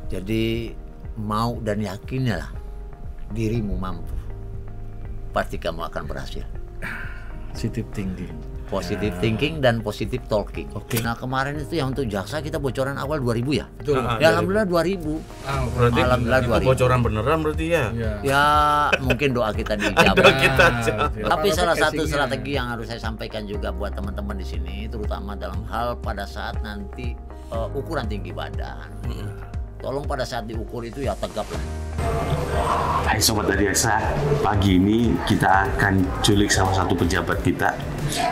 Jadi mau dan yakinlah dirimu mampu, pasti kamu akan berhasil. Positive thinking. Positive thinking dan positive talking. Oke. Nah kemarin itu yang untuk jaksa kita bocoran awal 2000 ya? Betul. Ya alhamdulillah 2000. Berarti Alhamdulillah itu 2000. bocoran beneran berarti ya? Iya. Ya mungkin doa kita dijawab. Doa kita Tapi salah satu strategi yang harus saya sampaikan juga buat teman-teman di sini, terutama dalam hal pada saat nanti ukuran tinggi badan. Tolong pada saat diukur itu ya tegaplah. Hai Sobat Adiaksa, pagi ini kita akan culik salah satu pejabat kita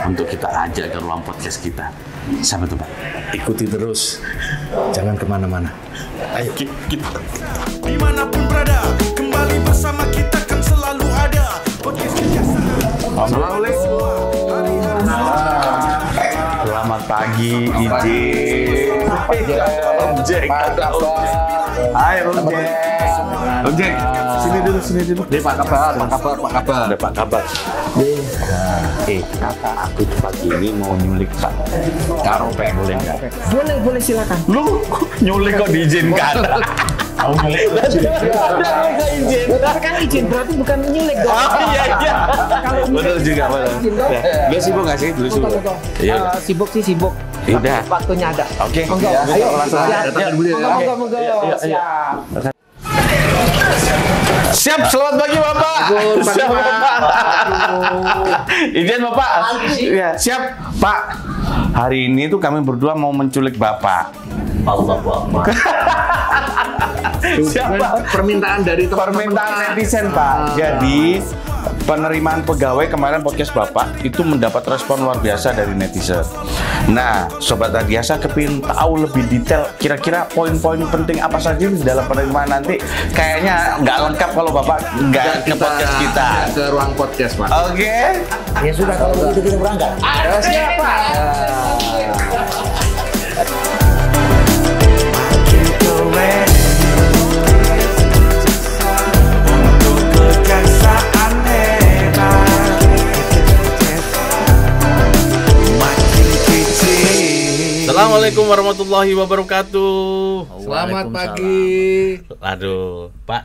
untuk kita ajak ke ruang podcast kita. Siapa tuh Pak? Ikuti terus, jangan kemana-mana. Ayo kita. Dimanapun berada, kembali bersama kita kan selalu ada. Podcast Kejaksaan. Assalamualaikum. Selamat pagi, DJ. Jack. Hai Om Jack. Sini dulu. Nih Pak kabar. Ada Pak kabar. Kata aku pagi ini mau nyulik Pak Karopek, boleh nggak? Boleh silakan. Lu nyulik kok diizinkan? Kamu nyulik? Tapi kan izin berarti bukan nyulik dong. Oh iya. Betul juga Pak. Dia sibuk nggak sih? Dulu sibuk. Iya. Sibuk sih sibuk. Udah. Waktunya ada. Oke. Ayo langsung datang dulu ya. Monggo. Siap. Siap, selamat pagi Bapak. Siap Bapak. Izin Bapak. Ya, siap Pak. Hari ini tuh kami berdua mau menculik Bapak. Siapa? Permintaan dari Permintaan netizen Pak. Jadi penerimaan pegawai kemarin podcast Bapak itu mendapat respon luar biasa dari netizen. Nah, Sobat Adiaksa kepingin tahu lebih detail kira-kira poin-poin penting apa saja di dalam penerimaan nanti. Kayaknya nggak lengkap kalau Bapak nggak ke podcast kita. Ke ruang podcast Pak. Oke. Ya sudah kalau begitu kita berangkat. Siap Pak. Assalamualaikum warahmatullahi wabarakatuh. Selamat pagi. Aduh, Pak.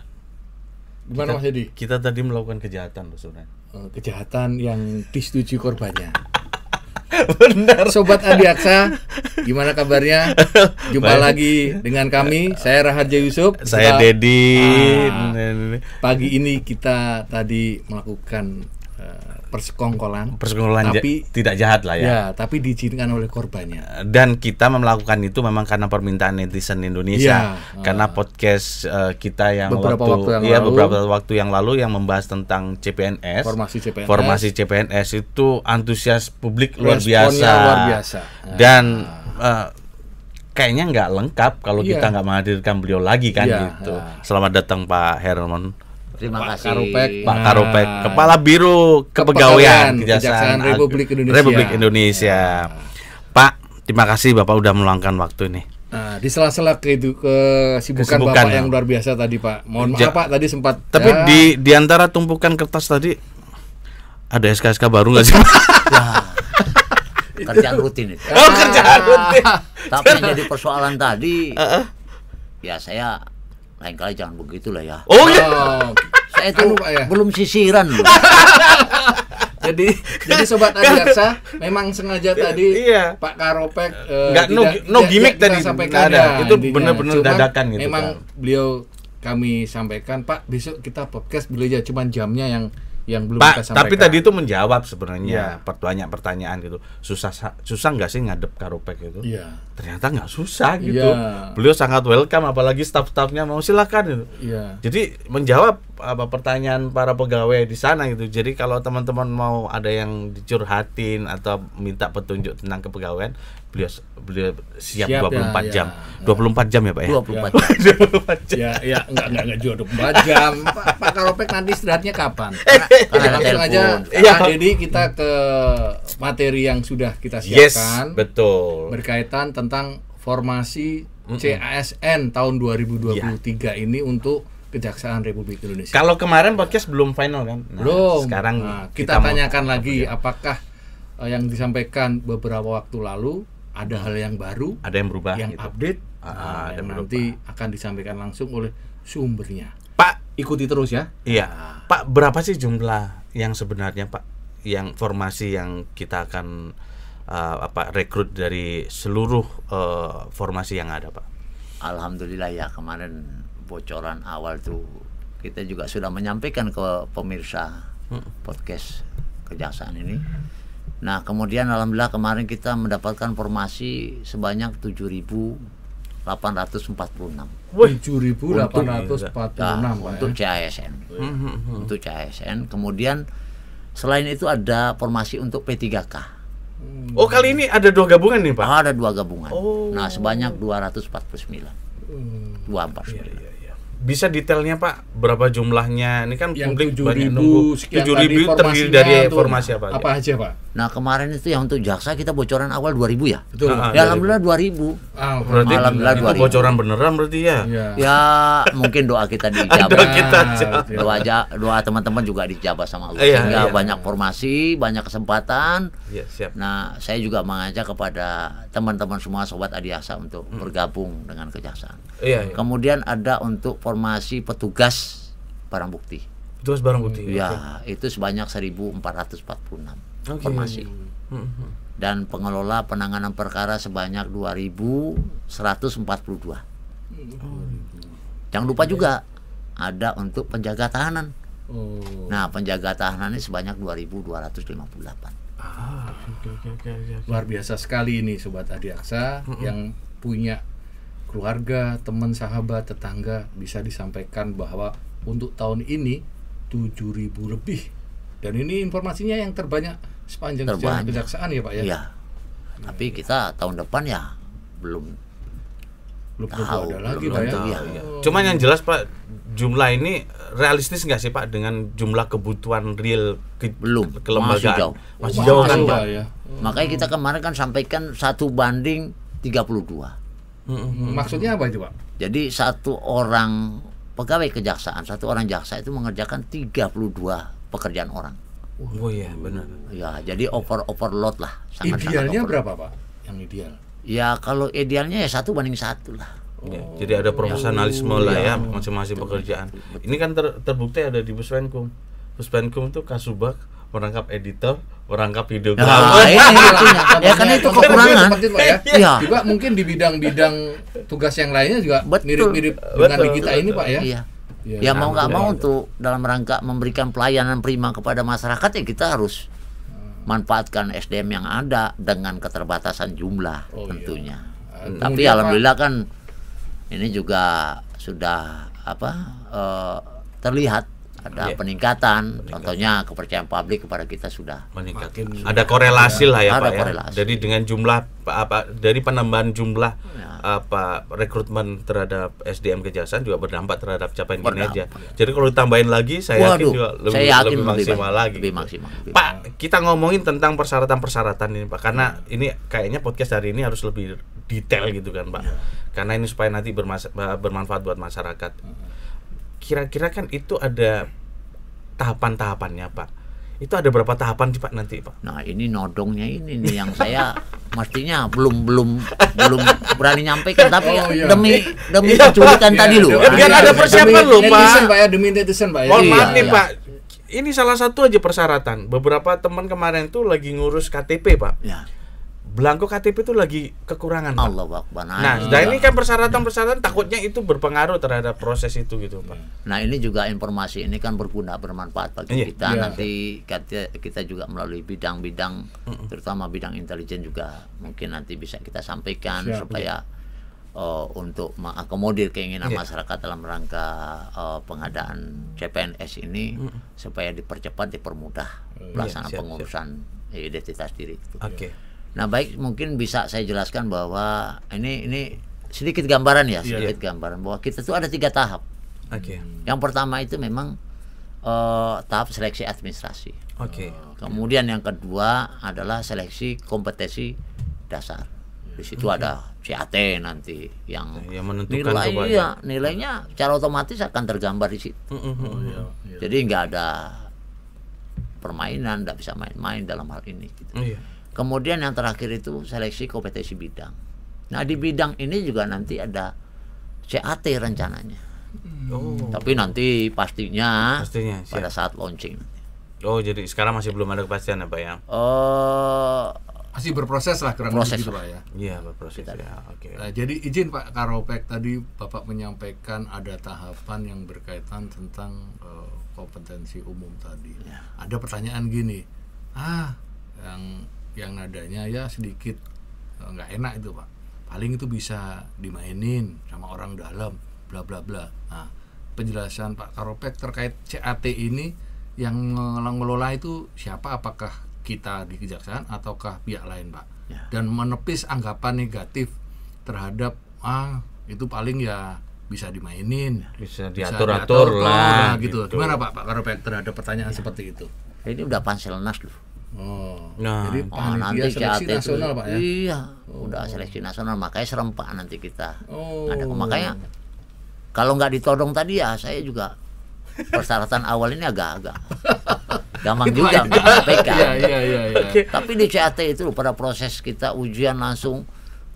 Gimana Mas Edi? Kita tadi melakukan kejahatan loh sebenarnya. Kejahatan yang disetujui korbannya. Benar. Sobat Adiaksa, gimana kabarnya? Jumpa Baik. lagi dengan kami. Saya Raharja Yusuf. Saya Dedi. Pagi ini kita tadi melakukan persekongkolan, Tapi tapi tidak jahat lah ya. ya, tapi diizinkan oleh korbannya. Dan kita melakukan itu memang karena permintaan netizen Indonesia. Iya. Karena podcast kita yang Beberapa beberapa waktu yang lalu yang membahas tentang CPNS. Formasi CPNS itu antusias publik luar Responnya biasa. luar biasa. Dan kayaknya nggak lengkap kalau Iya. kita nggak menghadirkan beliau lagi kan Iya, gitu. iya. Selamat datang Pak Herman. Terima Pak kasih. Karopek. Pak Nah. Karopek, Kepala Biro Kepegawaian Kejaksaan Republik Indonesia. Pak, terima kasih Bapak udah meluangkan waktu ini. Nah, di sela-sela kesibukan Bapak ya. yang luar biasa tadi Pak. Mohon Ja- maaf Pak tadi sempat. Tapi ya, di antara tumpukan kertas tadi ada SK-SK baru nggak sih? Kerjaan rutin itu. Oh, kerjaan rutin. Tapi yang jadi persoalan tadi, ya saya lain kali jangan begitulah ya. Oh iya. oh, Saya itu Pak, ya? belum sisiran loh. jadi Sobat Adiaksa memang sengaja tadi Iya. Pak Karopek Nggak, no gimmick tadi. sampaikan Nggak ada. ya, Itu intinya. benar-benar Cuman dadakan gitu memang kan. beliau kami sampaikan Pak besok kita podcast beliau aja cuman jamnya yang belum kita Pak, sampaikan. tapi tadi itu menjawab sebenarnya Iya. banyak pertanyaan gitu. Susah nggak sih ngadep Karopek itu? Iya. Ternyata nggak susah gitu. Iya. Beliau sangat welcome, apalagi staff-staffnya mau silakan gitu. Iya. Jadi menjawab pertanyaan para pegawai di sana gitu. Jadi kalau teman-teman mau ada yang dicurhatin atau minta petunjuk tentang kepegawaian, beliau siap Siap 24 ya, jam. ya. 24 jam ya, Pak ya? 24 jam. 24 jam. Ya, enggak juga 24 jam. Pak Karopek nanti istirahatnya kapan? Karena Langsung aja, telepon. Iya. jadi kita ke materi yang sudah kita Yes, siapkan betul. berkaitan tentang formasi CASN tahun 2023 ini untuk Kejaksaan Republik Indonesia. Kalau kemarin podcast belum final kan? Nah, Belum. Sekarang Nah, kita mau- tanyakan lagi apakah yang disampaikan beberapa waktu lalu ada hal yang baru, ada yang berubah yang gitu. update ada yang beberapa. nanti akan disampaikan langsung oleh sumbernya. Pak, Ikuti terus ya. iya. Pak, berapa sih jumlah yang sebenarnya, Pak, yang formasi yang kita akan rekrut dari seluruh formasi yang ada, Pak? Alhamdulillah ya, kemarin bocoran awal tuh kita juga sudah menyampaikan ke pemirsa podcast Kejaksaan ini. Nah, kemudian alhamdulillah kemarin kita mendapatkan formasi sebanyak 7.846. 7.846 untuk CASN. Untuk CASN. Kemudian selain itu ada formasi untuk P3K. Oh, kali ini ada 2 gabungan nih, Pak. Ada 2 gabungan. Nah, sebanyak 249. 249. Bisa detailnya, Pak, berapa jumlahnya? Ini kan yang publik 7.000 banyak nunggu. sekian 7.000 tadi terdiri dari formasinya formasi tuh apa? Apa aja, Pak? Nah, kemarin itu yang untuk jaksa kita bocoran awal 2.000 ya. Betul. Ya, alhamdulillah 2.000. Berarti Alhamdulillah itu 2.000. bocoran beneran berarti ya? Iya. Ya, mungkin doa kita dijabah. Doa kita Doa teman-teman juga dijabah sama Allah. Iya, Sehingga iya. banyak formasi, banyak kesempatan. Iya, siap. Nah, saya juga mengajak kepada teman-teman semua sobat Adiaksa untuk bergabung dengan Kejaksaan. Iya, iya. Kemudian ada untuk formasi petugas barang bukti. Itu harus barang bukti. Ya, itu sebanyak 1.446 Oke. formasi. Dan pengelola penanganan perkara sebanyak 2.142. Jangan lupa juga ada untuk penjaga tahanan. Oh. Nah, penjaga tahanan ini sebanyak 2.258. Oke. Luar biasa sekali ini Sobat Adiaksa yang punya keluarga, teman, sahabat, tetangga bisa disampaikan bahwa untuk tahun ini 7.000 lebih. Dan ini informasinya yang terbanyak sepanjang sejarah Terbanyak. Kejaksaan ya Pak ya? Iya. Tapi kita tahun depan ya belum Belum tentu tahu, ada lagi belum Pak ya? tentu, iya. Cuman yang jelas, Pak, jumlah ini realistis nggak sih, Pak, dengan jumlah kebutuhan real Belum, kelembagaan? masih jauh. Masih jauh kan, Masih Pak? ya. Makanya kita kemarin kan sampaikan 1:32. Maksudnya apa itu Pak? Jadi satu orang pegawai kejaksaan, satu orang jaksa itu mengerjakan 32 pekerjaan orang. Oh iya, benar. Ya, jadi overload lah. Sangat-sangat Idealnya overload. berapa Pak? Yang ideal? Ya kalau idealnya ya 1:1 lah. Ya, jadi ada profesionalisme lah ya masing-masing pekerjaan. Ini kan terbukti ada di Puspenkum. Puspenkum itu Kasubag merangkap editor, merangkap videografer. Nah, ini itunya. Ya kan itu kekurangan. Seperti itu, Pak ya. Iya. Juga mungkin di bidang-bidang tugas yang lainnya juga Betul. mirip-mirip dengan di kita ini Pak ya. Iya. Iya, Ya mau nggak betul. mau untuk dalam rangka memberikan pelayanan prima kepada masyarakat ya kita harus manfaatkan SDM yang ada dengan keterbatasan jumlah Oh, iya. tentunya. Kemudian, Tapi Pak, alhamdulillah kan ini juga sudah terlihat ada Iya. peningkatan. Contohnya kepercayaan publik kepada kita sudah Meningkat. Ada korelasi lah ya, Ada Pak ya. korelasi. Jadi dengan jumlah dari penambahan jumlah Ya. rekrutmen terhadap SDM Kejaksaan juga berdampak terhadap capaian kinerja. Berdampak. Jadi kalau ditambahin lagi saya yakin Waduh, juga saya yakin lebih maksimal baik. lagi. Lebih maksimal, lebih Pak, kita ngomongin tentang persyaratan-persyaratan ini, Pak. Karena ini kayaknya podcast hari ini harus lebih detail gitu kan, Pak. Karena ini supaya nanti bermanfaat buat masyarakat. Kira-kira kan itu ada tahapan-tahapannya, Pak. Itu ada berapa tahapan sih, Pak, nanti, Pak? Nah ini nodongnya ini nih yang saya mestinya belum berani nyampaikan tapi Oh, iya. demi penculikan Iya, tadi loh. Biar ada persiapan demi loh, Pak. netizen, Pak ya, demi netizen Pak ya. Mohon Iya, maaf nih, iya. Pak. Ini salah satu aja persyaratan. Beberapa teman kemarin tuh lagi ngurus KTP, Pak. Ya, Belangko KTP tuh lagi kekurangan, Pak. Allah Akbar. Nah, ini kan persyaratan takutnya itu berpengaruh terhadap proses itu gitu, Pak. Nah ini juga informasi ini kan berguna bermanfaat bagi Iya. kita. Iya. Nanti kita juga melalui bidang-bidang, terutama bidang intelijen juga mungkin nanti bisa kita sampaikan Siap, supaya untuk mengakomodir keinginan Iya. masyarakat dalam rangka pengadaan CPNS ini supaya dipercepat, dipermudah pelaksanaan siap, pengurusan identitas diri itu. Oke. Nah baik, mungkin bisa saya jelaskan bahwa ini sedikit gambaran ya, Iya. sedikit gambaran bahwa kita tuh ada 3 tahap. Oke. Yang pertama itu memang tahap seleksi administrasi. Oke. Kemudian yang kedua adalah seleksi kompetensi dasar. Di situ ada CAT nanti yang Yang menentukan coba. nilainya secara otomatis akan tergambar di situ. Jadi nggak ada permainan, nggak bisa main-main dalam hal ini. Gitu. Iya. Kemudian yang terakhir itu seleksi kompetensi bidang. Nah di bidang ini juga nanti ada CAT rencananya. Tapi nanti pastinya Pastinya, siap. pada saat launching. Oh, jadi sekarang masih belum ada kepastian ya, Pak ya? Masih berproses lah kurang Proses lebih gitu lah. Pak ya. Iya, berproses ya. Oke. Nah, jadi izin Pak Karopek, tadi Bapak menyampaikan ada tahapan yang berkaitan tentang kompetensi umum tadi. Ada pertanyaan gini, yang nadanya ya sedikit nggak enak itu Pak. Paling itu bisa dimainin sama orang dalam, bla bla bla. Nah, penjelasan Pak Karopek terkait CAT ini yang mengelola itu siapa? Apakah kita di kejaksaan ataukah pihak lain Pak? Dan menepis anggapan negatif terhadap itu paling ya bisa dimainin, Bisa diatur-atur lah gitu. Gimana Pak Karopek terhadap pertanyaan seperti itu? Ini udah Panselnas loh. Jadi panitia seleksi CAT nasional Pak ya? Iya, udah seleksi nasional, makanya serempak nanti kita. Ada makanya kalau nggak ditodong tadi ya saya juga persyaratan awal ini agak gampang juga untuk menyampaikan. Iya. Tapi di CAT itu pada proses kita ujian langsung,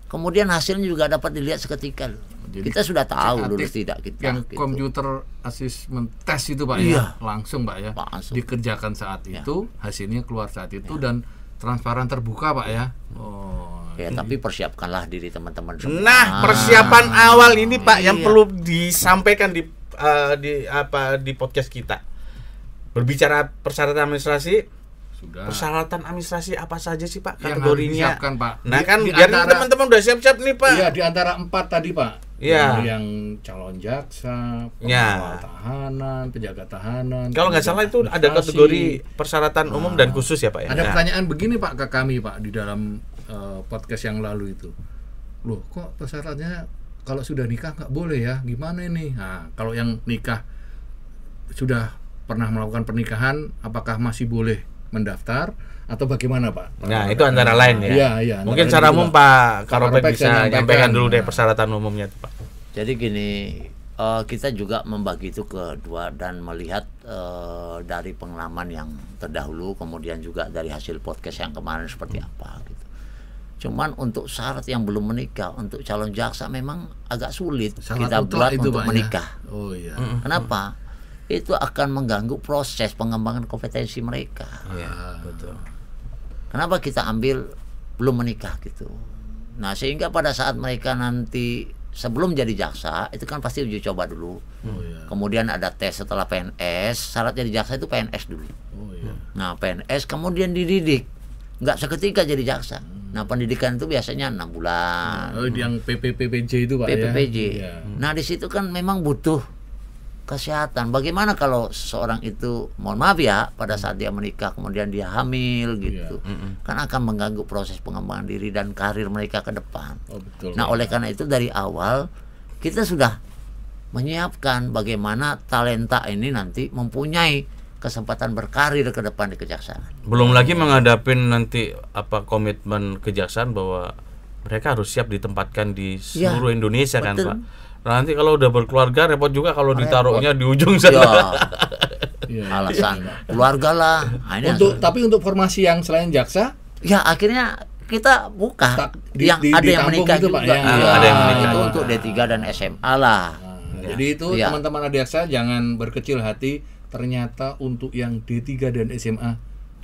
kemudian hasilnya juga dapat dilihat seketika. Jadi kita sudah tahu CAT lulus tidak kita. Yang gitu. computer assessment test itu Pak Iya. ya, langsung Pak ya, Langsung. dikerjakan saat itu, hasilnya keluar saat itu dan transparan terbuka Pak ya. Ya, tapi persiapkanlah diri teman-teman semua. Nah, persiapan awal ini Pak yang Iya. perlu disampaikan di podcast kita. Berbicara persyaratan administrasi, Sudah. persyaratan administrasi apa saja sih Pak Yang harus kategorinya? disiapkan, Pak. Nah, Di- kan di biar antara- teman-teman udah siap-siap nih Pak. Iya, di antara 4 tadi Pak. Iya. Yang calon jaksa, Iya. pengawal tahanan, penjaga tahanan. Kalau nggak salah itu ada administrasi. kategori persyaratan umum dan khusus ya Pak ya. Ada Nah, pertanyaan begini Pak ke kami Pak di dalam podcast yang lalu itu. Loh, kok persyaratannya kalau sudah nikah nggak boleh ya? Gimana ini? Nah, kalau yang nikah sudah pernah melakukan pernikahan, apakah masih boleh mendaftar atau bagaimana Pak? Nah, itu antara lain ya. Iya. Mungkin antara secara lain umum itu, Pak Karopek Karopek bisa saya nyampaikan dulu deh Nah. persyaratan umumnya Pak. Jadi gini, kita juga membagi itu ke dua dan melihat dari pengalaman yang terdahulu, kemudian juga dari hasil podcast yang kemarin seperti apa gitu. Cuman untuk syarat yang belum menikah untuk calon jaksa memang agak sulit Syarat kita mutlak buat itu, untuk Pak, ya? menikah. Oh iya. Kenapa? Itu akan mengganggu proses pengembangan kompetensi mereka. Iya, betul. Kenapa kita ambil belum menikah gitu? Nah, sehingga pada saat mereka nanti sebelum jadi jaksa itu kan pasti uji coba dulu. Kemudian ada tes setelah PNS. Syarat jadi jaksa itu PNS dulu. Nah, PNS kemudian dididik. Nggak seketika jadi jaksa. Nah, pendidikan itu biasanya 6 bulan. Oh, yang PPPJ itu Pak PPPJ. ya? Iya. Nah, di situ kan memang butuh kesehatan. Bagaimana kalau seorang itu, mohon maaf ya, pada saat dia menikah kemudian dia hamil gitu, kan akan mengganggu proses pengembangan diri dan karir mereka ke depan. Oh, betul. Nah, oleh karena itu dari awal kita sudah menyiapkan bagaimana talenta ini nanti mempunyai kesempatan berkarir ke depan di kejaksaan. Belum lagi menghadapi nanti komitmen kejaksaan bahwa mereka harus siap ditempatkan di seluruh Indonesia kan betul. Pak. Nah, nanti kalau udah berkeluarga repot juga kalau Repot. ditaruhnya di ujung Ya, sana. alasan keluarga lah. Nah, ini Tapi untuk formasi yang selain jaksa, ya akhirnya kita buka yang ada yang ditampung menikah itu, juga. Pak, ya? Iya, Ada yang menikah. itu untuk D3 dan SMA lah. jadi itu Iya. teman-teman jaksa jangan berkecil hati. Ternyata untuk yang D3 dan SMA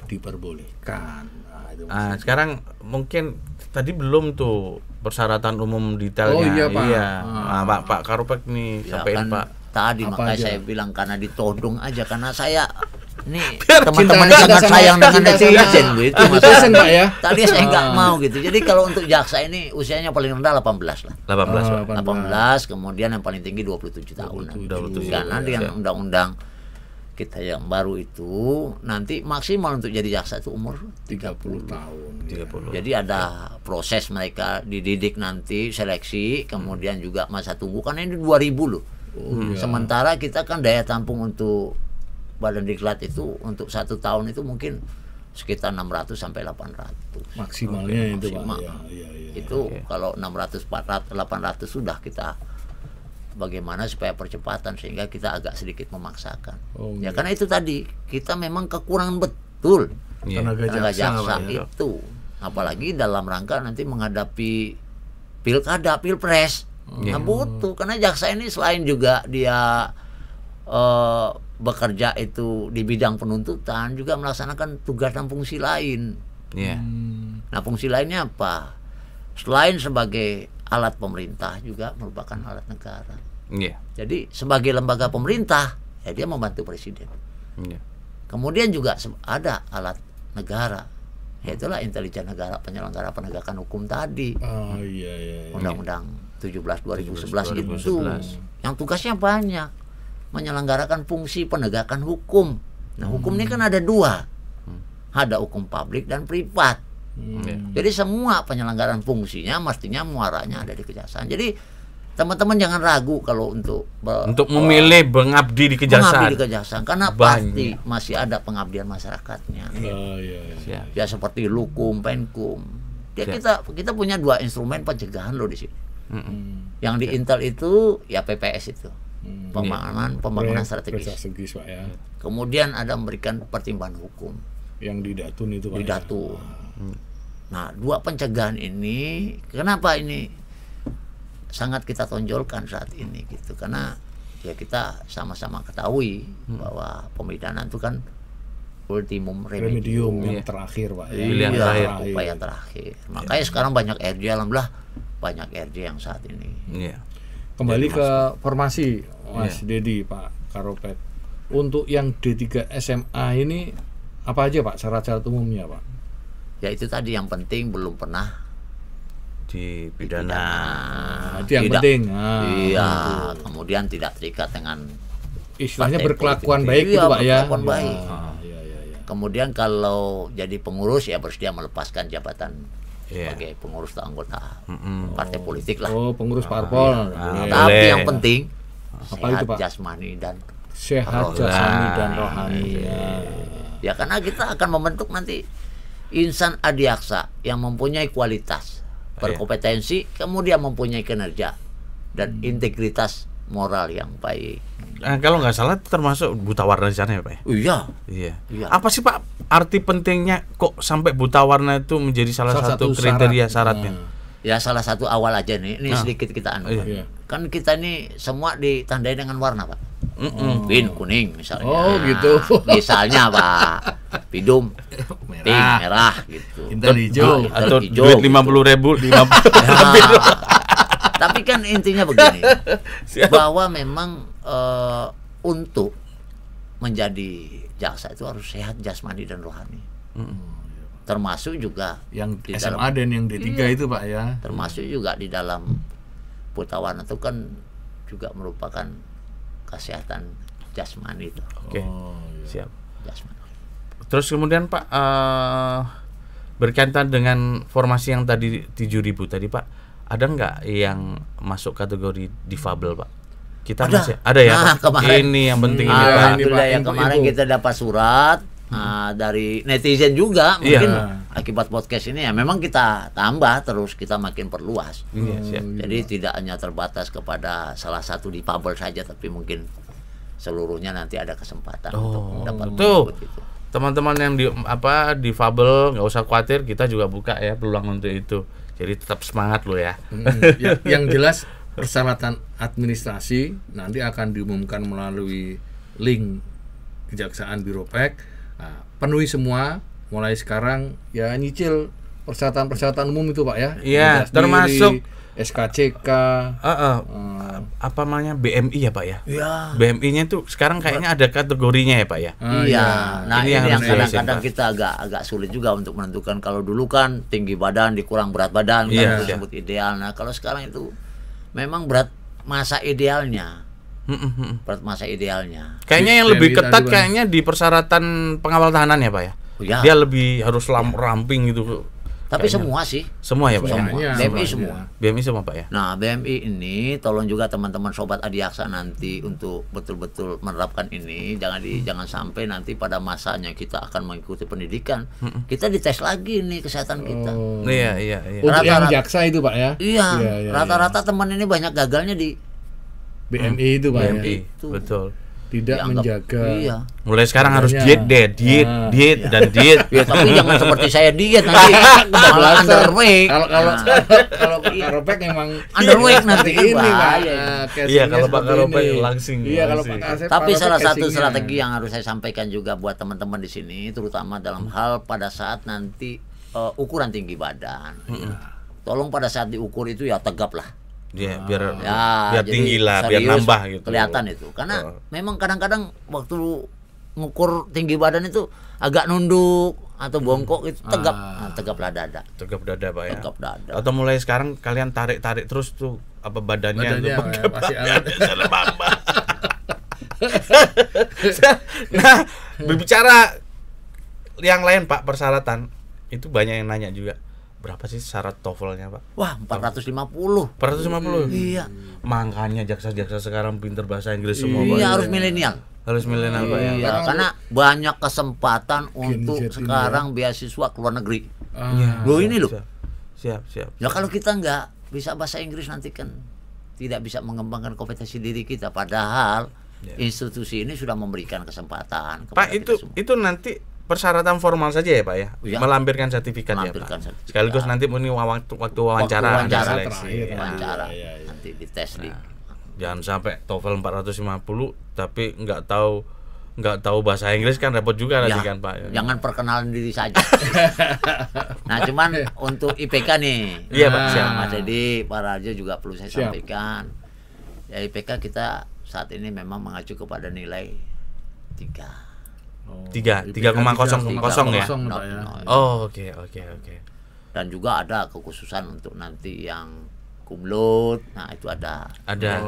diperbolehkan. Nah, itu Nah, sekarang mungkin tadi belum tuh persyaratan umum detailnya. Oh, iya, Pak. Nah, Pak Karopek nih Ya sampaikan kan Pak. tadi Apa makanya aja? saya bilang karena ditodong aja karena saya ini cinta teman-teman kita sangat sama- sayang dengan cinta sama netizen loh itu netizen, masalahnya. Pak, ya? Tadi saya nggak mau gitu. Jadi kalau untuk jaksa ini usianya paling rendah 18 lah. 18 Pak. 18 kemudian yang paling tinggi 27 tahun. 27, Karena ya. dengan undang-undang kita yang baru itu nanti maksimal untuk jadi jaksa itu umur 30 tahun. 30. Jadi ada proses mereka dididik nanti seleksi, kemudian juga masa tunggu kan ini 2000 loh. Sementara kita kan daya tampung untuk Badan Diklat itu untuk 1 tahun itu mungkin sekitar 600 sampai 800. Maksimalnya itu Pak. Maksimal. Iya. Itu kalau 600 400 800 sudah kita bagaimana supaya percepatan sehingga kita agak sedikit memaksakan. Oh, Ya karena itu tadi kita memang kekurangan betul Iya. Tenaga tenaga jaksa, jaksa Pak, ya. itu, apalagi dalam rangka nanti menghadapi pilkada, pilpres. Nah butuh, karena jaksa ini selain juga dia bekerja itu di bidang penuntutan, juga melaksanakan tugas dan fungsi lain. Iya. Nah fungsi lainnya apa? Selain sebagai alat pemerintah, juga merupakan alat negara. Iya. Jadi sebagai lembaga pemerintah, ya dia membantu presiden. Iya. Kemudian juga ada alat negara, yaitulah intelijen negara, penyelenggara penegakan hukum tadi. Oh iya. Undang-Undang 17 2011 itu 2011. yang tugasnya banyak, menyelenggarakan fungsi penegakan hukum. Nah hukum ini kan ada dua, ada hukum publik dan privat. Jadi semua penyelenggaraan fungsinya mestinya muaranya ada di kejaksaan. Jadi teman-teman jangan ragu kalau untuk memilih mengabdi di kejaksaan. mengabdi di kejaksaan, karena pasti masih ada pengabdian masyarakatnya. Oh iya. Siap. Ya seperti Lukum, Penkum. Ya kita punya dua instrumen pencegahan loh di sini. Yang di Intel itu ya PPS itu. Pembangunan strategis. Pak ya. Kemudian ada memberikan pertimbangan hukum. Yang di Datun itu Pak. Di Datun. Nah, dua pencegahan ini kenapa ini sangat kita tonjolkan saat ini gitu, karena ya kita sama-sama ketahui bahwa pemidanan itu kan ultimum remedium yang terakhir Pak ya. Pilihan terakhir. Upaya terakhir. Makanya sekarang banyak RJ, alhamdulillah banyak RJ yang saat ini. Iya. Kembali ke formasi Mas Dedi, Pak Karopet. Untuk yang D3 SMA ini apa aja Pak syarat-syarat umumnya Pak? Ya itu tadi, yang penting belum pernah dipidana. Itu yang penting. Iya, kemudian tidak terikat dengan istilahnya partai berkelakuan politik. baik Iya, gitu Pak ya. berkelakuan baik. Iya. Kemudian kalau jadi pengurus ya bersedia melepaskan jabatan Iya. sebagai pengurus atau anggota partai politik lah. Oh, pengurus parpol. Boleh. Tapi Boleh. yang penting Apa sehat itu, Pak? jasmani dan Sehat jasmani dan rohani. ya, karena kita akan membentuk nanti insan adiaksa yang mempunyai kualitas, berkompetensi, kemudian mempunyai kinerja dan integritas moral yang baik. Nah, kalau nggak salah termasuk buta warna di sana ya Pak ya? Iya. Iya. Iya. Apa sih Pak arti pentingnya kok sampai buta warna itu menjadi salah satu kriteria syaratnya? Ya salah satu awal aja nih, ini sedikit kita Iya. Kan kita ini semua ditandai dengan warna Pak. Pin kuning misalnya. Oh, gitu. Misalnya Pak. Pidum pink, merah gitu. Intel hijau. Atau hijau, duit 50.000 Ya, tapi kan intinya begini, bahwa memang untuk menjadi jaksa itu harus sehat jasmani dan rohani. Termasuk juga Yang di SMA dalam, dan yang D3 itu Pak ya. termasuk juga di dalam buta warna itu kan juga merupakan kesehatan jasmani itu. Oke. Siap. Jasmani. Terus kemudian Pak berkaitan dengan formasi yang tadi 7.000 tadi Pak, ada nggak yang masuk kategori difabel Pak? Kita Ada. masih ada ya Nah, Pak? kemarin. Ini yang penting ini Pak. Alhamdulillah Pak, yang kemarin ibu. kita dapat surat dari netizen juga, Iya. mungkin akibat podcast ini ya memang kita tambah terus, kita makin perluas. Iya, siap. Jadi tidak hanya terbatas kepada salah satu difabel saja, tapi mungkin seluruhnya nanti ada kesempatan untuk mendapat tuh. itu. Teman-teman yang difabel nggak usah khawatir, kita juga buka ya peluang untuk itu. Jadi tetap semangat lo ya. Yang jelas persyaratan administrasi nanti akan diumumkan melalui link Kejaksaan Biro Pek. Nah, penuhi semua mulai sekarang ya, nyicil persyaratan umum itu Pak ya. Iya, Bebas termasuk diri, SKCK. Apa namanya BMI ya Pak ya? Iya. BMI-nya itu sekarang kayaknya ada kategorinya ya Pak ya? Iya, nah Ini ini yang yang harus kadang-kadang dibedakan. kita agak sulit juga untuk menentukan. Kalau dulu kan tinggi badan dikurang berat badan, kan Iya. itu disebut ideal. Nah kalau sekarang itu memang berat masa idealnya, berat masa idealnya. Kayaknya yang BMI lebih tadi, ketat Bang. kayaknya di persyaratan pengawal tahanan ya Pak ya? Oh, ya. Dia lebih harus ramping gitu. Tapi Kayaknya. semua sih, Semua ya Pak ya? Semuanya. BMI Semuanya. semua. BMI semua Pak ya? Nah BMI ini tolong juga teman-teman sobat Adiaksa nanti untuk betul-betul menerapkan ini, jangan sampai nanti pada masanya kita akan mengikuti pendidikan, kita dites lagi nih kesehatan kita. Iya. Untuk yang Rata-rata. jaksa itu Pak ya. Iya, Iya. rata-rata teman ini banyak gagalnya di BMI itu Pak ya. BMI, Itu. betul. tidak dianggap, menjaga. Iya. Mulai sekarang harus Makanya. diet dan diet. Ya tapi jangan seperti saya diet nanti malah underweight. Kalau Pek memang Underweight nanti ini Pak. bahaya. Iya, kalau Pak seperti Karopek ini. langsing. Iya, kalau langsing. Pak Asep, Tapi Pak salah Asep satu casingnya. strategi yang harus saya sampaikan juga buat teman-teman di sini, terutama dalam hal pada saat nanti ukuran tinggi badan. Tolong pada saat diukur itu ya tegap lah. Dia biar Ya, biar jadi tinggi lah, biar serius, nambah gitu. Kelihatan itu. Karena memang kadang-kadang waktu ngukur tinggi badan itu agak nunduk atau bongkok itu tegap. Nah, tegaplah dada. Tegap dada Pak ya. Tegap dada. Atau mulai sekarang kalian tarik terus tuh apa badannya Badannya, tuh pasti Nah, berbicara yang lain Pak, persyaratan itu banyak yang nanya juga. Berapa sih syarat TOEFL-nya Pak? Wah, 450. 450. Iya. Makanya jaksa-jaksa sekarang pinter bahasa Inggris semua Pak. Iya, harus milenial. Harus milenial Pak ya. Iya, karena banyak kesempatan untuk Z ini sekarang beasiswa ke luar negeri. Iya. Loh ini loh. Siap. Ya kalau kita nggak bisa bahasa Inggris nanti kan tidak bisa mengembangkan kompetensi diri kita. Padahal institusi ini sudah memberikan kesempatan kepada Pak, kita semua. itu nanti persyaratan formal saja ya Pak ya? Iya. Melampirkan sertifikat Melampirkan ya Pak? sertifikat. Sekaligus nanti ini waktu wawancara, Waktu wawancara, seleksi. wawancara. Iya. Nanti dites di. Jangan sampai TOEFL 450 tapi nggak tahu bahasa Inggris kan repot juga nanti kan Pak. Jangan perkenalan diri saja. Nah, cuman untuk IPK nih. Iya, Pak, siap. Mas Edi, Pak Rajo juga perlu saya Siap. sampaikan. Ya IPK kita saat ini memang mengacu kepada nilai 3. 3,00 ya. 3,0 ya. Not- Pak ya. not. Oh, oke. Dan juga ada kekhususan untuk nanti yang cum laude. Nah, itu ada Ada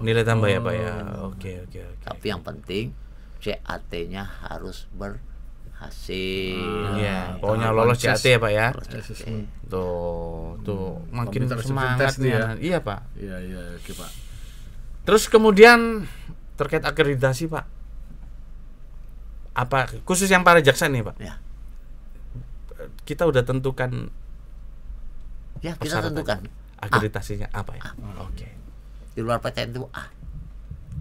nilai tambah. ya Pak ya. Oke. Tapi yang penting CAT-nya harus berhasil. Iya, pokoknya lolos CAT ya Pak ya. Assessment. Tuh makin Computer semangat test nih ya. Iya Pak. Iya, oke Pak. Terus kemudian terkait akreditasi Pak, apa khusus yang para jaksa nih Pak? Ya. Kita udah tentukan Ya, kita persyaratan tentukan. akreditasinya apa ya? Oke. Di luar PTN itu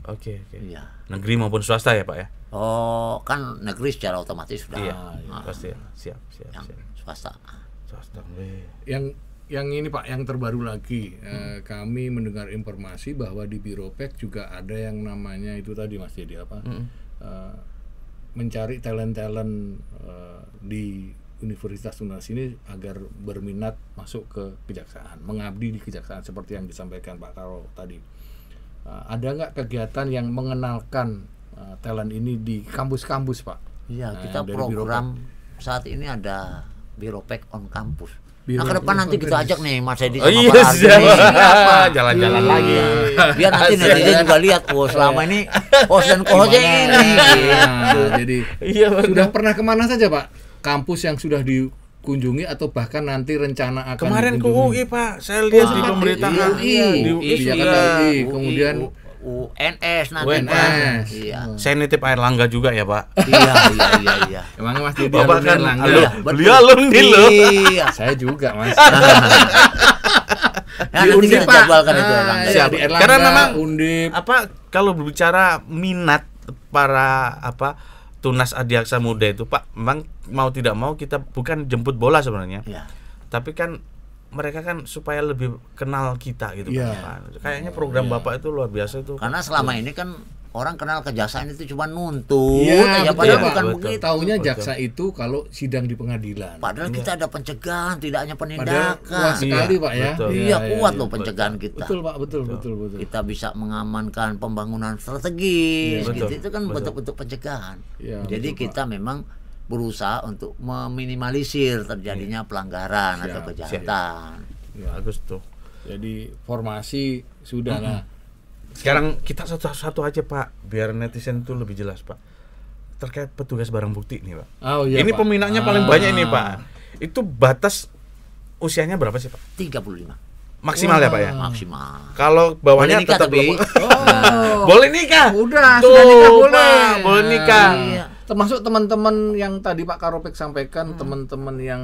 Oke. Iya. Negeri maupun swasta ya Pak ya? Oh, kan negeri secara otomatis sudah. Iya, Ah, pasti ya. Siap. yang swasta. Swasta. Yang ini Pak, yang terbaru lagi, kami mendengar informasi bahwa di Biro Pek juga ada yang namanya itu tadi Mas Dedi mencari talent-talent di universitas ini agar berminat masuk ke kejaksaan, mengabdi di kejaksaan seperti yang disampaikan Pak Karo tadi. Ada nggak kegiatan yang mengenalkan talent ini di kampus-kampus Pak? Iya, Nah, kita dari program saat ini ada Biro Pek on kampus. Biro Nah, ke depan Pek nanti on kita campus. ajak nih Mas Edi Oh sama iya, Pak Ardi siap. nih. Apa? Jalan-jalan lagi. Biar nanti netizen juga lihat, oh selama ini host dan co-hostnya ini. Nah, jadi Iya, sudah pernah kemana saja Pak? Kampus yang sudah dikunjungi atau bahkan nanti rencana akan Kemarin ke dikunjungi? UI Pak, saya lihat di Iya, pemerintahan. iya, Di UI, UI, Jakarta iya. UI. Kemudian UNS nanti UNS. Pak. Iya. Saya nitip air langga juga ya Pak. Iya. Emangnya Mas Dedi Bapak alumni kan Erlangga? Iya, betul. beliau alumni loh. Iya. Saya juga Mas. Nah, nanti kita jadwalkan itu Erlangga. Siap. Di Erlangga, Karena memang Undip. apa kalau berbicara minat para tunas adiaksa muda itu Pak, memang mau tidak mau kita bukan jemput bola sebenarnya. Iya. Tapi kan mereka kan supaya lebih kenal kita gitu Iya. Pak. Kayaknya program Bapak itu luar biasa itu. Karena selama ini kan orang kenal kejaksaan itu cuma nuntut Iya, aja, betul, padahal Pak. bukan Betul. begitu. Taunya Betul. jaksa itu kalau sidang di pengadilan. Padahal kita ada pencegahan, tidak hanya Padahal penindakan. kuat sekali Iya, Pak ya. betul. Iya, kuat loh pencegahan kita. Betul Pak, betul. Kita bisa mengamankan pembangunan strategis, Iya, betul, gitu. Itu kan betul. bentuk-bentuk pencegahan. Iya, Jadi betul, kita memang berusaha untuk meminimalisir terjadinya pelanggaran atau Siap, kejahatan. Ya, Bagus tuh. jadi formasi sudah lah. Sekarang kita satu-satu aja Pak, biar netizen itu lebih jelas Pak. Terkait petugas barang bukti nih Pak. Oh, iya, Ini Pak. peminatnya paling banyak ini Pak. Itu batas usianya berapa sih Pak? 35 Maksimal ya Pak ya? maksimal. Kalau bawahnya Boleh nikah tetap tapi belum. Boleh nikah. Udah, Tuh, sudah nikah boleh. Pak, boleh nikah. Iya. termasuk teman-teman yang tadi Pak Karopek sampaikan, teman-teman yang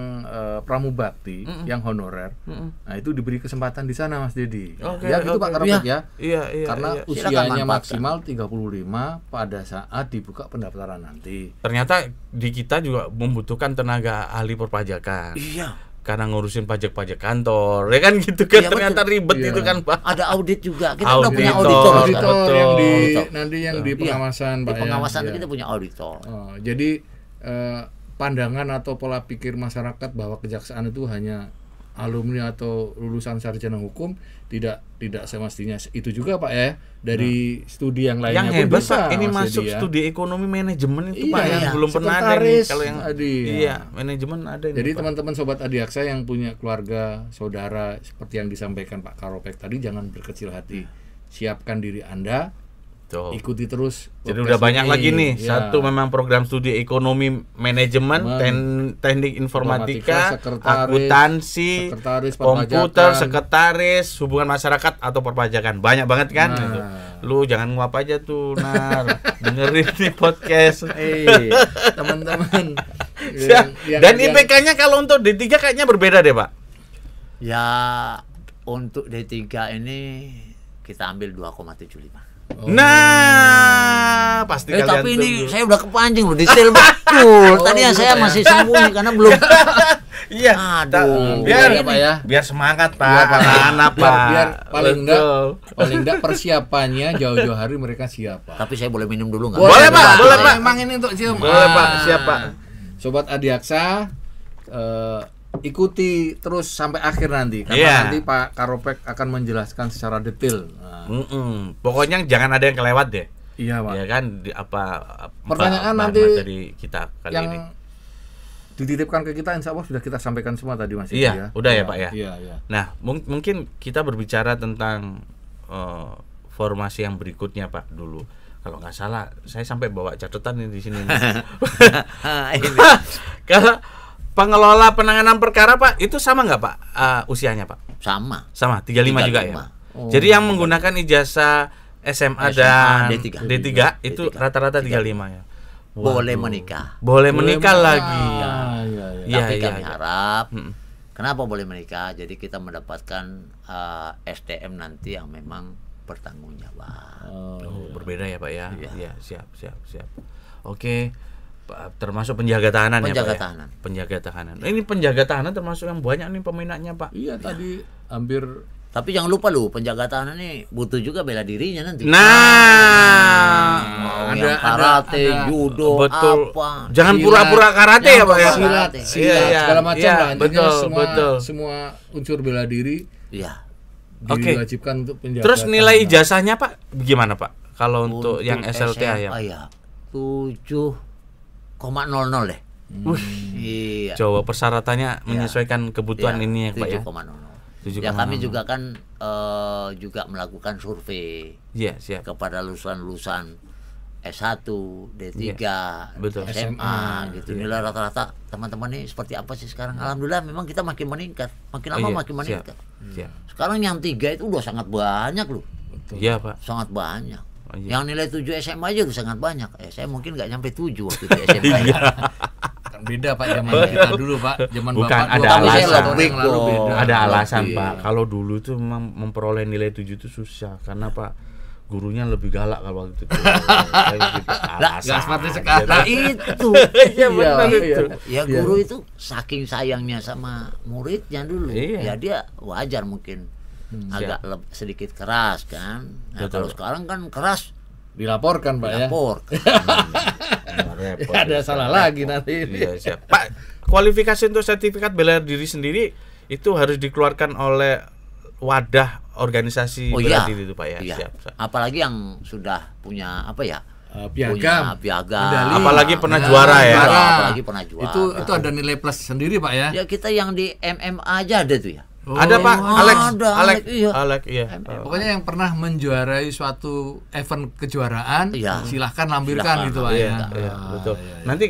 pramubakti, yang honorer. Nah, itu diberi kesempatan di sana Mas Dedi. Ya gitu Pak Karopek ya. Iya. Karena Silakan usianya manfaatkan. maksimal 35 pada saat dibuka pendaftaran nanti. Ternyata di kita juga membutuhkan tenaga ahli perpajakan. Iya. Karena ngurusin pajak-pajak kantor, ya kan gitu kan, Iya, ternyata betul. ribet Iya. itu kan Pak. Ada audit juga. Kita udah punya Auditor. auditor. Auditor betul. yang di Betul. nanti yang di Iya, pengawasan di Pak ya. pengawasan Iya. kita punya auditor. Jadi pandangan atau pola pikir masyarakat bahwa kejaksaan itu hanya alumni atau lulusan sarjana hukum tidak semestinya itu juga Pak ya. Dari studi yang lainnya Yang pun hebat bisa, Pak, ini Mas masuk Dedi ya. studi ekonomi manajemen itu Iya, Pak yang iya. belum pernah ada nih. Sekretaris Kalau yang tadi, ya. iya, manajemen ada ini. Jadi Pak. teman-teman sobat Adiaksa yang punya keluarga, saudara seperti yang disampaikan Pak Karopek tadi, jangan berkecil hati. Siapkan diri Anda, Tuh. ikuti terus. Jadi podcast udah banyak ini. lagi nih. Ya. Satu memang program studi ekonomi manajemen, teknik informatika, sekretaris, akuntansi, sekretaris komputer, perpajakan. sekretaris, hubungan masyarakat atau perpajakan. Banyak banget kan? Nah. Gitu. Lu jangan nguap aja tuh, Nar. Dengerin nih podcast. Teman-teman. Dan IPK-nya kalau untuk D3 kayaknya berbeda deh, Pak. Ya, untuk D3 ini kita ambil 2,75. Nah, pasti kalian Tapi ini tunggu. saya udah kepancing loh, detail betul. Tadi yang saya masih sembunyi karena belum. Iya, Aduh. biar Ya, Pak ya. biar semangat Pak, Biar, Pak. anak-anak Pak. Biar Betul. paling enggak persiapannya jauh-jauh hari mereka siap Pak. Tapi saya boleh minum dulu nggak? Boleh, Pak, boleh, Pak. Memang ini untuk cium. Boleh, Pak. Siap, Pak. Sobat Adiaksa, ikuti terus sampai akhir nanti karena Iya. nanti Pak Karopek akan menjelaskan secara detail. Pokoknya jangan ada yang kelewat deh. Iya Pak. Ya kan Pertanyaan Mbak nanti Ahmad dari kita kali yang ini. dititipkan ke kita insya Allah sudah kita sampaikan semua tadi Mas. Iya, udah ya, Pak ya. Iya. Nah, mungkin kita berbicara tentang formasi yang berikutnya Pak dulu. Kalau nggak salah, saya sampai bawa catatan ini di sini. Ini. Kalau pengelola penanganan perkara Pak, itu sama nggak Pak usianya Pak? Sama. Sama, 35 juga ya. 35. Jadi yang menggunakan ijazah SMA dan D3 itu D3. rata-rata 35 ya. Boleh menikah. Boleh menikah lagi. Iya. Tapi Iya, kami iya. harap kenapa boleh menikah? Jadi kita mendapatkan SDM nanti yang memang bertanggung jawab. Oh, berbeda ya Pak ya. Iya. Iya, siap. Oke. Pak, termasuk penjaga tahanan ya Pak. Penjaga ya? tahanan. Penjaga tahanan. Ini penjaga tahanan termasuk yang banyak nih peminatnya Pak. Iya tadi hampir Tapi jangan lupa loh, penjaga tahanan ini butuh juga bela dirinya nanti. Nah, Mau ada- yang karate, ada- judo, betul. apa. Jangan Silat. pura-pura karate ya Pak ya. silat, Iya, iya. segala macam Iya, lah. Intinya betul. semua unsur bela diri Iya. Oke. diwajibkan untuk penjaga. Terus nilai tahanan. ijazahnya Pak gimana Pak? Kalau untuk yang SLTA ya. SMA ya 7,00 deh. Iya. Coba persyaratannya menyesuaikan kebutuhan Iya, ini ya Pak ya. 7,00. 7,00. Ya kami juga kan juga melakukan survei Iya, siap. kepada lulusan-lulusan S1, D3, Iya, betul. SMA gitu. Nilai rata-rata teman-teman ini seperti apa sih sekarang? Alhamdulillah memang kita makin meningkat. Makin lama Iya, makin meningkat. Siap. Sekarang yang 3 itu udah sangat banyak loh. Iya Pak. Sangat banyak. Oh, iya. Yang nilai 7 SMA aja udah sangat banyak. Saya mungkin nggak nyampe 7 waktu itu SMA. Iya. Kan beda Pak zaman kita dulu Pak. Zaman Bukan, Bapak ada 20 tahun alasan. yang lalu Kok. beda. Ada alasan Iya. Pak. Kalau dulu tuh memang memperoleh nilai 7 itu susah karena Pak gurunya lebih galak kalau waktu itu. nggak seperti sekarang. Nah itu. Iya benar Iya, itu. Ya guru itu saking sayangnya sama muridnya dulu. Iya. Ya dia wajar mungkin agak sedikit keras kan. Nah, Betul. kalau sekarang kan keras Dilaporkan Pak ya. lapor. Repot. Ya, ada salah lagi nanti. Iya, siap. Pak, kualifikasi untuk sertifikat bela diri sendiri itu harus dikeluarkan oleh wadah organisasi Oh bela iya. diri itu Pak ya. Iya. Siap. Apalagi yang sudah punya apa ya? Piagam. Punya piagam. Medali. Apalagi pernah Ya, juara ya. juara. Apalagi pernah juara. Itu ada nilai plus sendiri Pak ya. Ya kita yang di MMA aja ada tuh ya. Ada Pak, Alex, ada, Alex, Alex, iya. iya. Pokoknya yang pernah menjuarai suatu event kejuaraan, Iya. silahkan lampirkan Silahkan. gitu Pak Iya, ya. iya, betul. Nanti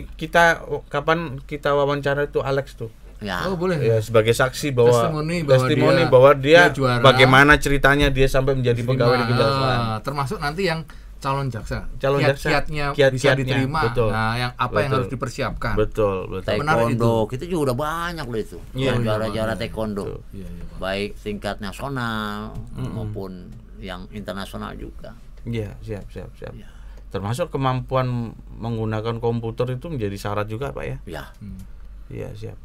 kapan kita wawancara itu Alex tuh. Ya. Oh boleh. Ya, sebagai saksi bahwa Testimoni bahwa bahwa dia dia juara. bagaimana ceritanya dia sampai menjadi pegawai di kejaksaan. Termasuk nanti yang calon jaksa. Calon jaksa, Kiat-kiatnya bisa kiat-kiatnya, diterima. betul. Nah, yang apa yang Betul. harus dipersiapkan. Betul, betul. Menarik Taekwondo, kita juga udah banyak loh itu. Iya, Juara-juara iya, taekwondo. Iya, iya, Pak. Baik tingkat nasional maupun yang internasional juga. Iya, siap. Iya. Termasuk kemampuan menggunakan komputer itu menjadi syarat juga, Pak ya. Ya. Iya, siap.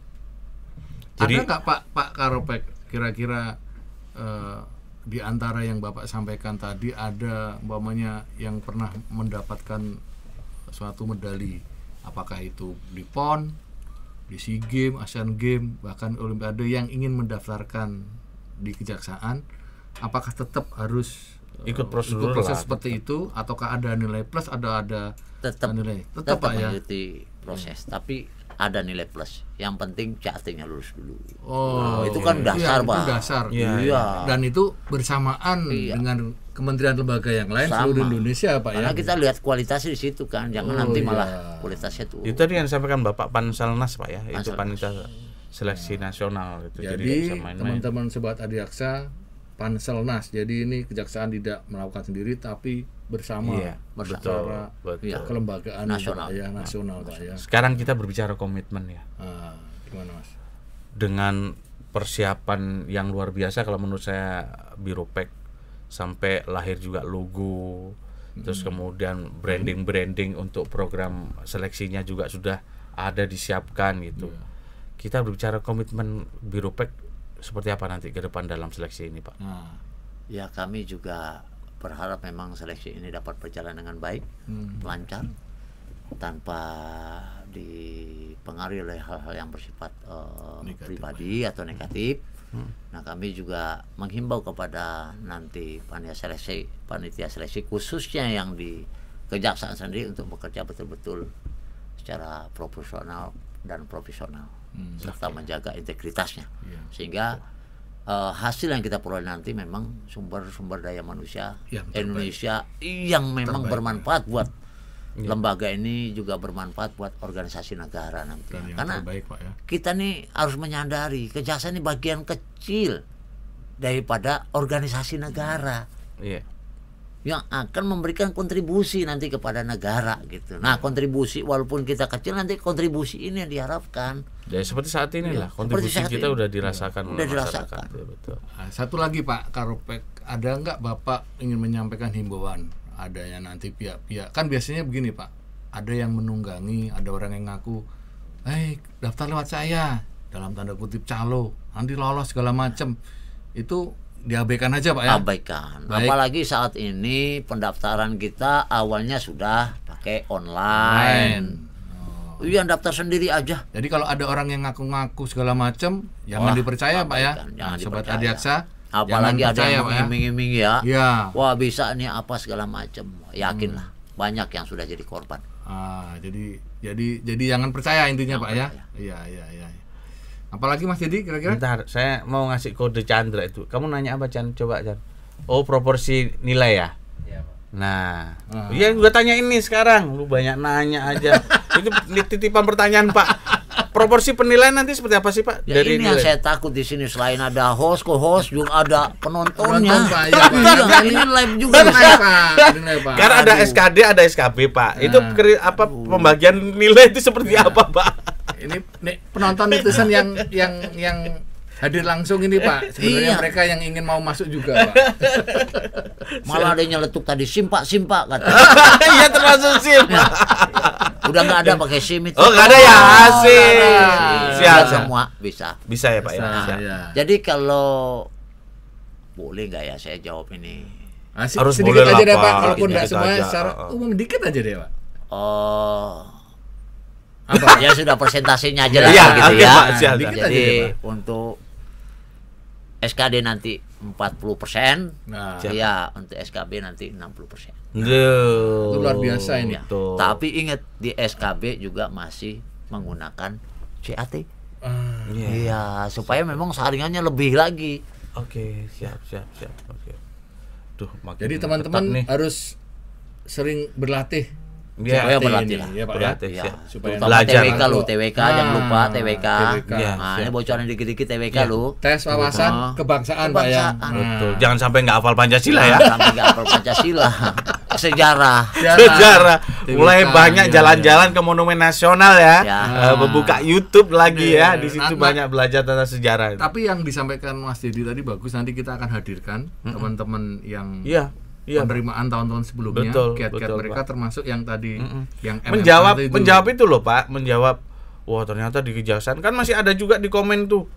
Ada nggak Pak Karopek kira-kira di antara yang Bapak sampaikan tadi ada umpamanya yang pernah mendapatkan suatu medali, apakah itu di PON, di SEA Games, Asian Games, bahkan Olimpiade yang ingin mendaftarkan di kejaksaan, apakah tetap harus Ikut prosedur proses lah, seperti itu, ataukah ada nilai plus, ada Tetap nilai? Tetap Pak ya. mengikuti proses, tapi ada nilai plus. Yang penting CAT-nya lulus dulu. Oh, itu kan dasar, iya, Pak. itu dasar. Iya. Dan itu bersamaan Iya. dengan kementerian lembaga yang lain Sama. seluruh Indonesia, Pak Karena ya. kita lihat kualitasnya di situ kan, jangan nanti iya. malah kualitasnya tuh. Itu tadi yang disampaikan Bapak Panselnas, Pak ya. Itu Panselnas. panitia seleksi nasional itu. Jadi bisa main-main. teman-teman sobat Adiaksa, Panselnas. Jadi ini kejaksaan tidak melakukan sendiri tapi bersama. Iya, Secara betul. Iya. kelembagaan Nasional. Pak ya, nasional Pak ya. Sekarang kita berbicara komitmen ya. Gimana Mas? Dengan persiapan yang luar biasa kalau menurut saya Biropek, sampai lahir juga logo, terus kemudian branding untuk program seleksinya juga sudah ada disiapkan gitu. Kita berbicara komitmen Biropek seperti apa nanti ke depan dalam seleksi ini, Pak? Ya kami juga berharap memang seleksi ini dapat berjalan dengan baik, lancar, tanpa dipengaruhi oleh hal-hal yang bersifat pribadi atau negatif. Nah kami juga menghimbau kepada nanti panitia seleksi khususnya yang di kejaksaan sendiri untuk bekerja betul-betul secara proporsional dan profesional, serta menjaga integritasnya, sehingga hasil yang kita peroleh nanti memang sumber daya manusia yang Indonesia yang memang bermanfaat buat lembaga ini, juga bermanfaat buat organisasi negara nanti. Dan yang Karena terbaik, Pak ya. kita nih harus menyadari kejaksaan ini bagian kecil daripada organisasi negara Iya. yang akan memberikan kontribusi nanti kepada negara gitu. Nah, kontribusi walaupun kita kecil, nanti kontribusi ini yang diharapkan. Ya seperti saat ini lah, kontribusi saat kita ini. udah dirasakan Udah oleh masyarakat. dirasakan. Ya, betul. Satu lagi Pak Karopek, ada nggak Bapak ingin menyampaikan himbauan? Ada yang nanti pihak-pihak, kan biasanya begini Pak, ada yang menunggangi, ada orang yang ngaku, daftar lewat saya, dalam tanda kutip calo, nanti lolos segala macam, itu diabaikan aja Pak ya? Abaikan. Baik. Apalagi saat ini pendaftaran kita awalnya sudah pakai online. Iya, daftar sendiri aja. Jadi kalau ada orang yang ngaku-ngaku segala macam, jangan Wah, dipercaya Pak ya. abaikan, jangan Sobat dipercaya. Adiaksa, Apalagi jangan ada percaya, yang Pak ya. mengiming-iming ya. Ya. Wah, bisa nih apa segala macam. Yakinlah, banyak yang sudah jadi korban. Jadi jangan percaya intinya Jangan Pak ya. percaya. Iya. Apalagi Mas Dedi kira-kira? Bentar, saya mau ngasih kode Chandra itu. Kamu nanya apa, Chan? Coba, Chan. Oh, proporsi nilai ya? Nah, iya gua tanya ini sekarang. Lu banyak nanya aja. Itu titipan pertanyaan, Pak. Proporsi penilaian nanti seperti apa sih, Pak? Ya ini yang saya takut di sini, selain ada co-host juga ada penontonnya. Penonton, Pak. Iya, Pak. Iya, ini live juga. Nilai, Pak. Karena ada SKD, ada SKB, Pak. Itu pembagian nilai itu seperti apa, Pak? Ini penonton netizen yang hadir langsung ini Pak. Sebenarnya Iya. mereka yang ingin mau masuk juga Pak. Malah ada yang nyeletuk tadi simpak kata. Iya, termasuk SIM. Udah nggak ada pakai SIM itu. Oh, nggak ada ya? Asik. Bisa Siap. semua bisa. Bisa ya, Pak ya? Nah, Siap. ya. Jadi kalau boleh nggak ya saya jawab ini? Harus sedikit boleh aja lah, deh Pak, Pak. walaupun nggak Sedikit semuanya aja. secara umum, dikit aja deh Pak. Oh, Apa? ya sudah presentasinya aja lah Iya, gitu oke, ya. Pak, siap. Dikit aja Jadi deh, Pak. untuk SKD nanti 40%, Nah, ya untuk SKB nanti 60%. itu luar biasa ini. Ya. Betul. Tapi ingat di SKB juga masih menggunakan CAT. Iya, supaya memang saringannya lebih lagi. Oke, siap. Oke. Duh, makin Jadi ketat teman-teman nih. harus sering berlatih. Iya, Supaya CAT berlatih ini, lah. ya Pak berlatih, Ya, siap. Supaya terutama belajar. TWK lu, TWK jangan lupa TWK. Iya, Nah, siap. ini bocoran dikit-dikit TWK Ya, lu. tes wawasan Ah. kebangsaan Pak ya. Kebangsaan. Betul. Jangan sampai nggak hafal Pancasila ya. Sampai nggak hafal Pancasila. sejarah. Sejarah. Mulai Timika, banyak iya, jalan-jalan ke Monumen Nasional ya. Ya. Membuka YouTube lagi Iya. ya. Di situ banyak belajar tentang sejarah. Tapi yang disampaikan Mas Dedi tadi bagus. Nanti kita akan hadirkan teman-teman yang Iya. Iya, Pak. penerimaan tahun-tahun sebelumnya, Betul, kiat-kiat betul, mereka Pak. termasuk yang tadi yang menjawab itu loh Pak, menjawab wah ternyata di Kejaksaan kan masih ada juga di komen tuh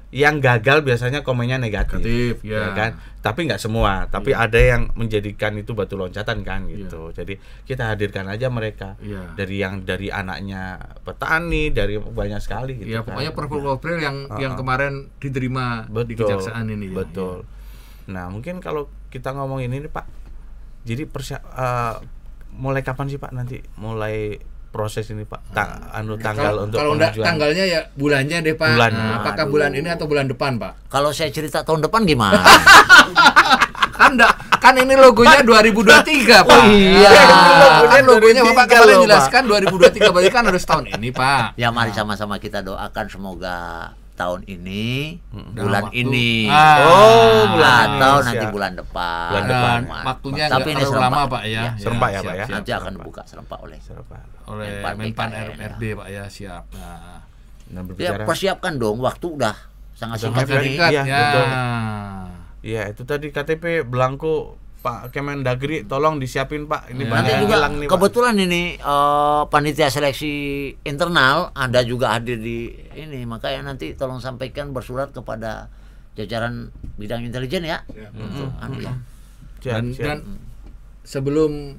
yang gagal biasanya komennya negatif, ya kan, tapi nggak semua, tapi ada yang menjadikan itu batu loncatan kan gitu. Jadi kita hadirkan aja mereka dari anaknya petani, dari banyak sekali gitu. Ya pokoknya profil-profil yang kemarin diterima di Kejaksaan ini. Betul. Nah mungkin kalau kita ngomongin ini Pak, jadi mulai kapan sih Pak nanti mulai proses ini Pak? Tanggal untuk kalau enggak pengajuan. tanggalnya ya bulannya deh Pak. Bulan. Apakah bulan ini atau bulan depan Pak? Kalau saya cerita tahun depan gimana? Kan ini logonya 2023 Pak. Oh iya. Kan logonya Bapak 2023 kemarin loh, jelaskan 2023 berarti kan harus tahun ini Pak. Ya mari sama-sama kita doakan semoga tahun ini, waktu. bulan ini, bulan ini, atau siap. nanti bulan depan. Bulan depan. Waktunya Tapi nggak ini terlalu serempak. lama Pak ya. Serempak ya, Pak, ya. Nanti akan dibuka serempak oleh Oleh Menpan RRD Pak ya, siap. Nah, Nah, Ya berbicara. persiapkan dong, waktu udah sangat singkat Sangat ini. singkat. Iya, betul. Ya. Iya, itu tadi KTP belangko Pak Kemendagri tolong disiapin Pak. Ini Ya. banyak Nanti yang juga hilang nih Pak. kebetulan ini panitia seleksi internal Anda juga hadir di ini, makanya nanti tolong sampaikan bersurat kepada jajaran bidang intelijen ya. Untuk anu ya. Siap. Dan sebelum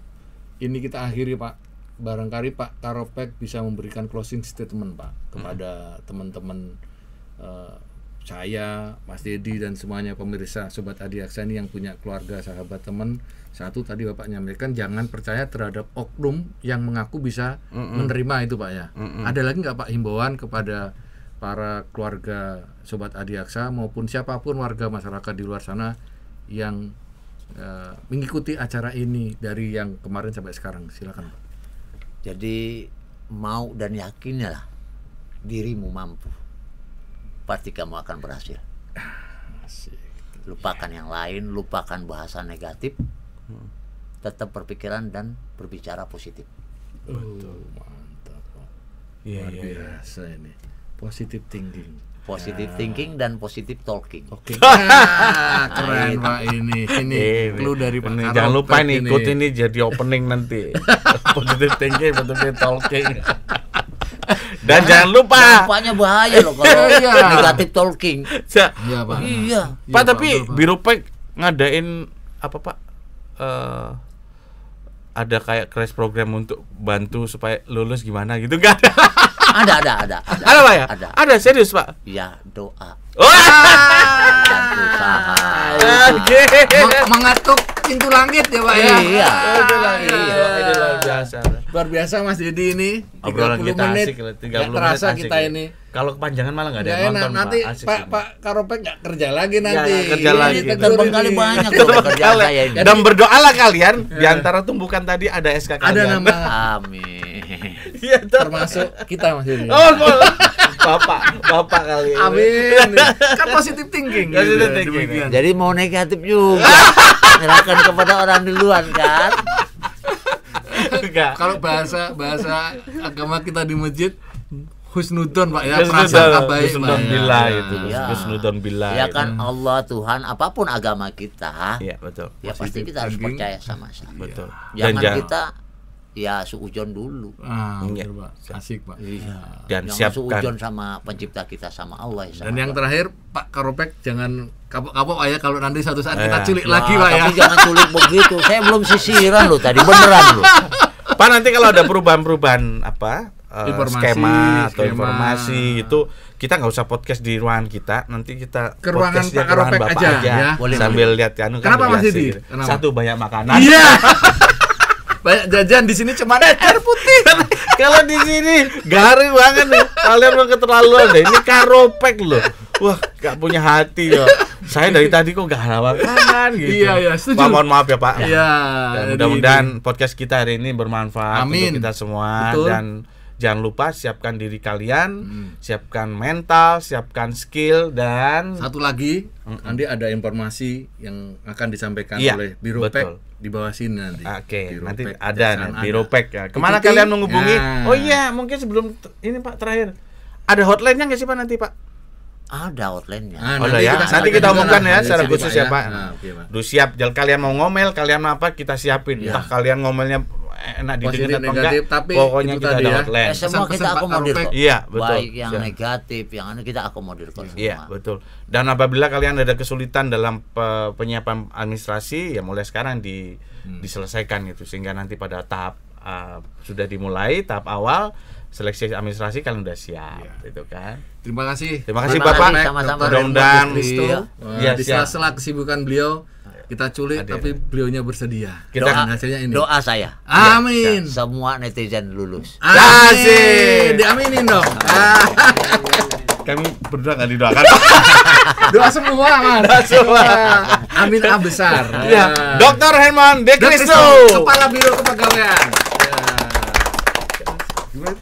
ini kita akhiri Pak, barangkali Pak Karopek bisa memberikan closing statement Pak kepada teman-teman saya, Mas Dedi dan semuanya pemirsa Sobat Adiaksa ini yang punya keluarga, sahabat, teman. Satu tadi Bapak nyampaikan jangan percaya terhadap oknum yang mengaku bisa menerima itu Pak ya. Ada lagi nggak Pak himbauan kepada para keluarga Sobat Adiaksa maupun siapapun warga masyarakat di luar sana yang mengikuti acara ini dari yang kemarin sampai sekarang? Silakan Pak. Jadi mau dan yakinlah dirimu mampu, pasti kamu akan berhasil. Lupakan yang lain, lupakan bahasa negatif, tetap berpikiran dan berbicara positif. Mantap Pak. Iya, Luar biasa ini. Positive thinking. Positive thinking dan positive talking. Oke. Keren Pak ini. Ini clue dari Pak Ini, Karopek jangan lupa nih ikut ini jadi opening nanti. Positive thinking, positive talking. Dan jangan lupa. Nampaknya bahaya loh kalau negatif talking. Iya Pak. Iya. Pak, tapi betul, Pak. Birupek ngadain apa Pak? Ada kayak crash program untuk bantu supaya lulus gimana gitu nggak ada? Ada. Ada Pak ya? Ada serius Pak? Ya doa Wah! dan usaha. Oke. Mengatuk pintu langit ya Pak ya. Iya. Ini luar biasa. Luar biasa Mas Dedi ini. Obrolan 30 kita menit. asik lah, 30 Nggak menit terasa asik kita ya. ini. Kalau kepanjangan malah nggak ada Nggak yang enak. nonton Nanti Asik Pak ini. Pak Karopek nggak kerja lagi nanti. nggak kerja Ini lagi. tegur Dan ini. kali banyak loh pekerjaan saya ini. Dan berdoalah kalian di antara tumbukan tadi ada SK kalian. Ada nama Amin. Iya, tuh. termasuk kita Mas Dedi. Oh, Bapak kali. ini. Amin. Kan positive thinking. Positive gitu, thinking. demikian. Jadi mau negatif juga. Serahkan kepada orang duluan kan. Enggak. Kalau bahasa agama kita di masjid husnudon Pak ya, prasangka baik Pak. Husnudon ya. billah itu. Iya. Husnudon billah. Ya itu. kan Allah Tuhan apapun agama kita, Iya, betul. ya pasti kita harus thinking. percaya sama-sama. Betul. Jangan jangan- kita ya suujon dulu. Bener, Pak. Asik Pak. dan Jangan siapkan. suujon sama pencipta kita, sama Allah ya. Dan yang terakhir Pak Karopek jangan kapok-kapok ya kalau nanti suatu saat kita Ya. culik lagi Pak ya. Tapi jangan sulit begitu. Saya belum sisiran loh tadi, beneran loh. Pak, nanti kalau ada perubahan-perubahan apa skema atau skema. informasi itu kita nggak usah podcast di ruangan kita, nanti kita Ke ruangan podcastnya Pak ke ruangan Karopek Bapak aja, aja, ya. Boleh, sambil lihat kan Kenapa, Mas lebih Didi? asik. Kenapa? Satu, banyak makanan. Iya. Banyak jajan di sini cuma air putih. Kalau di sini garing banget nih, kalian mau keterlaluan deh. Ini Karopek loh. Wah, gak punya hati loh. Saya dari tadi kok gak ada makanan gitu. Iya, setuju. Pak, mohon maaf ya Pak. Iya. Dan jadi mudah-mudahan podcast kita hari ini bermanfaat Amin. untuk kita semua. Betul. Dan jangan lupa siapkan diri kalian, siapkan mental, siapkan skill, dan satu lagi nanti ada informasi yang akan disampaikan Iya, oleh Birupek betul. di bawah sini nanti. Oke, nanti Ropek ada Kejaksaan nih, Biro Pek ya. Kemana Ikuti. kalian menghubungi? Nah. Oh iya, mungkin sebelum ini Pak terakhir. Ada hotline-nya nggak sih Pak nanti Pak? Ada outline-nya. Nah, Oh ya, nanti kita umumkan ya secara Jadi, khusus ya Pak. Nah, oke, Pak. Duh siap, kalian mau ngomel, kalian mau apa kita siapin. Ya. Entah kalian ngomelnya enak Positif, didengar atau enggak, negatif, tapi pokoknya itu kita tadi ada ya. hotline. Semua Pesan-pesan kita Pak akomodir Ropek. kok. Iya, betul. Baik yang Siap. negatif, yang ini kita akomodir kok semua. Iya, betul. Dan apabila kalian ada kesulitan dalam penyiapan administrasi, ya mulai sekarang diselesaikan itu sehingga nanti pada tahap sudah dimulai tahap awal seleksi administrasi kalian udah siap, gitu kan. Terima kasih. Terima kasih Terima Bapak. kasih, sama-sama. Mudah-mudahan Iya. Iya, Di siap. sela-sela kesibukan beliau kita culik Ada. tapi beliaunya bersedia. Kita- Dan hasilnya ini. Doa saya. Amin. Semua netizen lulus. Amin. Diaminin dong. Kami berdua nggak didoakan. Doa semua, Mas. Doa semua. Amin A besar. Iya, Dr. Herman De Dan Cristo. Kepala Biro Kepegawaian.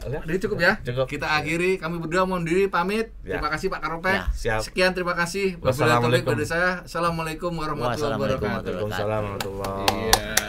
Jadi cukup ya. Cukup. Kita akhiri, kami berdua mohon diri pamit. Ya. Terima kasih Pak Karopek. Ya. Siap. Sekian terima kasih. Wassalamualaikum. Wassalamualaikum warahmatullahi Wassalamualaikum wabarakatuh. Waalaikumsalam warahmatullahi wabarakatuh. Iya.